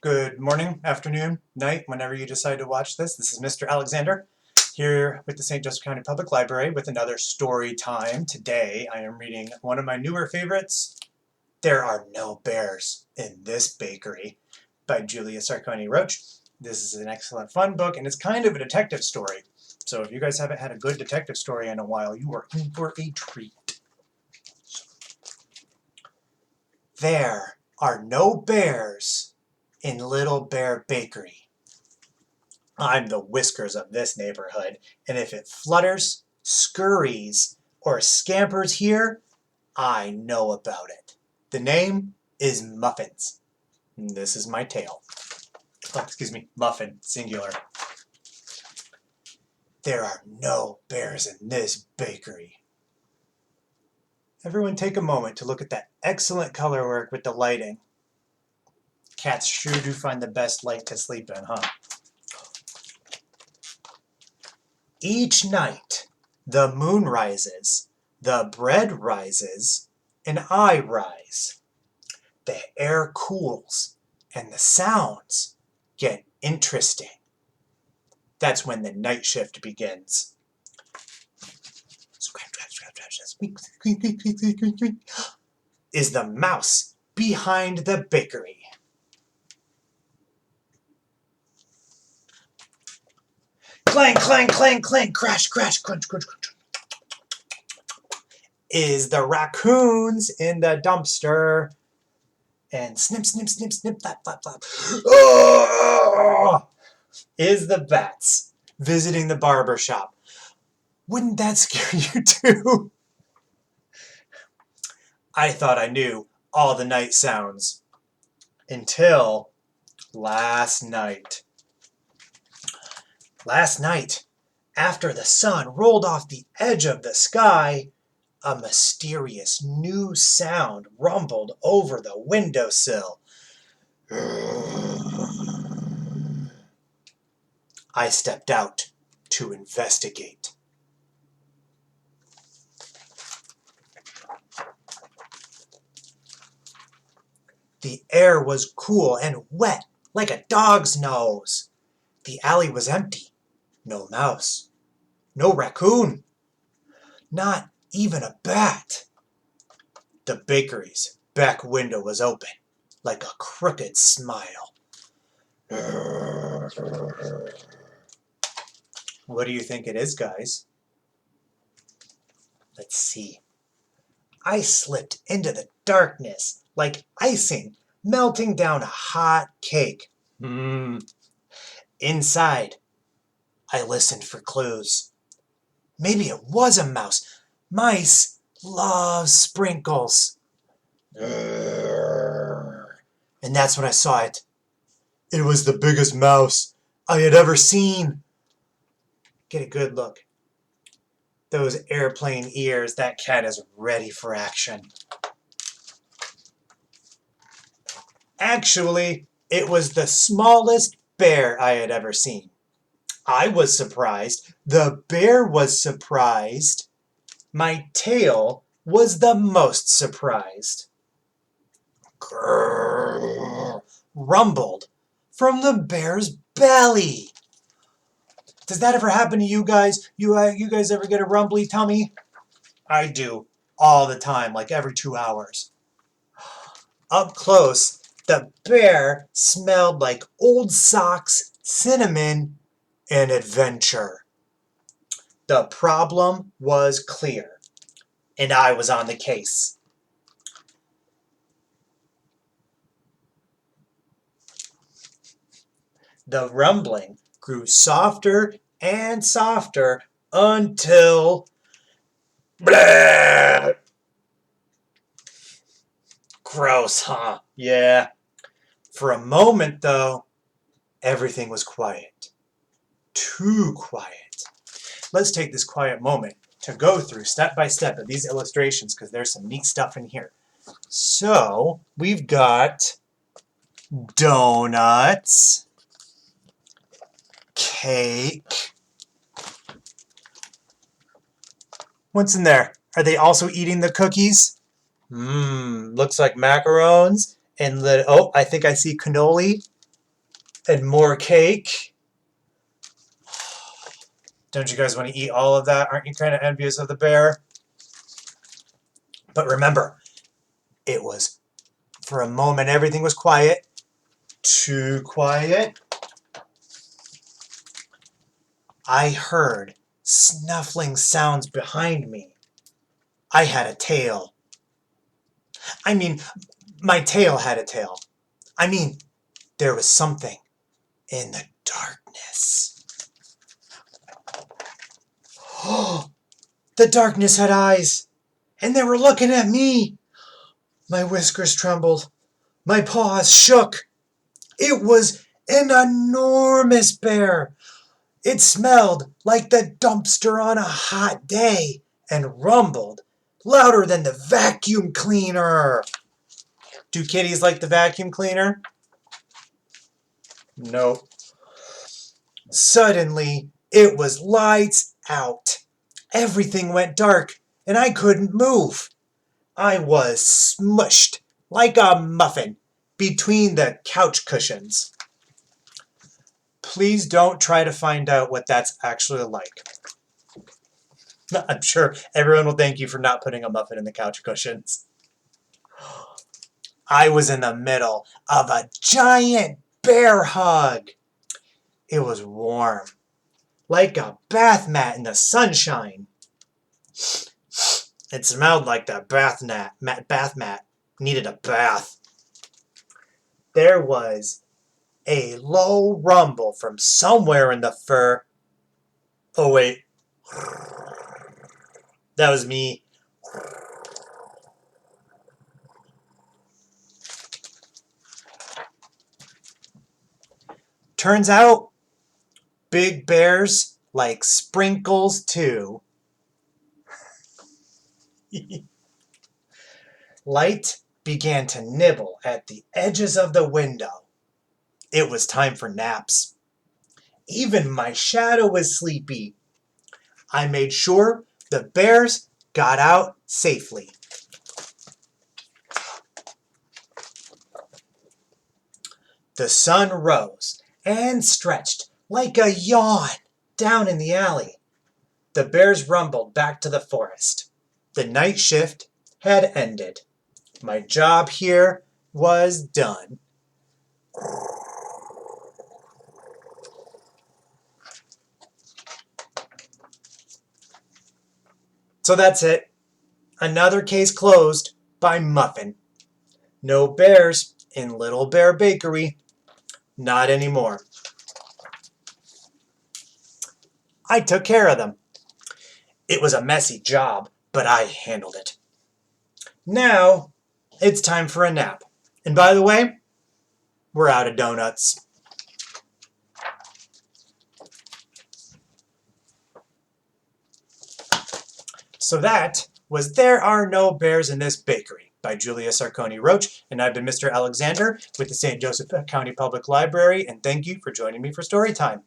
Good morning, afternoon, night, whenever you decide to watch this. This is Mr. Alexander here with the St. Joseph County Public Library with another story time. Today I am reading one of my newer favorites, There Are No Bears in This Bakery by Julia Sarcone-Roach. This is an excellent fun book and it's kind of a detective story. So if you guys haven't had a good detective story in a while, you are in for a treat. There are no bears in Little Bear Bakery. I'm the whiskers of this neighborhood, and if it flutters, scurries, or scampers here, I know about it. The name is Muffins. And this is my tale. Oh, excuse me, Muffin, singular. There are no bears in this bakery. Everyone take a moment to look at that excellent color work with the lighting. Cats sure do find the best light to sleep in, huh? Each night, the moon rises, the bread rises, and I rise. The air cools, and the sounds get interesting. That's when the night shift begins. Scratch, scratch, scratch, scratch, squeak, squeak, squeak, squeak, squeak, squeak, squeak. Is the mouse behind the bakery. Clang, clang, clang, clang, crash, crash, crunch, crunch, crunch. Is the raccoons in the dumpster. And snip, snip, snip, snip, flap, flap, flap. Oh! Is the bats visiting the barber shop. Wouldn't that scare you too? I thought I knew all the night sounds until last night. Last night, after the sun rolled off the edge of the sky, a mysterious new sound rumbled over the windowsill. I stepped out to investigate. The air was cool and wet like a dog's nose. The alley was empty. No mouse. No raccoon. Not even a bat. The bakery's back window was open, like a crooked smile. What do you think it is, guys? Let's see. I slipped into the darkness like icing melting down a hot cake. Inside, I listened for clues. Maybe it was a mouse. Mice love sprinkles. And that's when I saw it. It was the biggest mouse I had ever seen. Get a good look. Those airplane ears, that cat is ready for action. Actually, it was the smallest bear I had ever seen. I was surprised. The bear was surprised. My tail was the most surprised. Grrr, rumbled from the bear's belly. Does that ever happen to you guys? You guys ever get a rumbly tummy? I do, all the time, like every 2 hours. Up close, the bear smelled like old socks, cinnamon, and adventure. The problem was clear, and I was on the case. The rumbling grew softer and softer until... Blah! Gross, huh? Yeah. For a moment, though, everything was quiet. Too quiet. Let's take this quiet moment to go through step by step of these illustrations because there's some neat stuff in here. So, we've got donuts, cake. What's in there? Are they also eating the cookies? Looks like macarons and oh, I think I see cannoli. And more cake. Don't you guys want to eat all of that? Aren't you kind of envious of the bear? But remember, it was, for a moment, everything was quiet. Too quiet. I heard snuffling sounds behind me. I had a tail. I mean, my tail had a tail. I mean, there was something in the darkness. Oh, the darkness had eyes, and they were looking at me. My whiskers trembled. My paws shook. It was an enormous bear. It smelled like the dumpster on a hot day and rumbled louder than the vacuum cleaner. Do kitties like the vacuum cleaner? Nope. Suddenly, it was lights out. Everything went dark, and I couldn't move. I was smushed like a muffin between the couch cushions. Please don't try to find out what that's actually like. I'm sure everyone will thank you for not putting a muffin in the couch cushions. I was in the middle of a giant bear hug. It was warm, like a bath mat in the sunshine. It smelled like the bath mat needed a bath. There was a low rumble from somewhere in the fur. Oh, wait. That was me. Turns out, big bears like sprinkles too. Light began to nibble at the edges of the window. It was time for naps. Even my shadow was sleepy. I made sure the bears got out safely. The sun rose and stretched like a yawn down in the alley. The bears rumbled back to the forest. The night shift had ended. My job here was done. So that's it. Another case closed by Muffin. No bears in Little Bear Bakery. Not anymore. I took care of them. It was a messy job, but I handled it. Now, it's time for a nap. And by the way, we're out of donuts. So that was There Are No Bears in This Bakery by Julia Sarcone-Roach, and I've been Mr. Alexander with the St. Joseph County Public Library, and thank you for joining me for Storytime.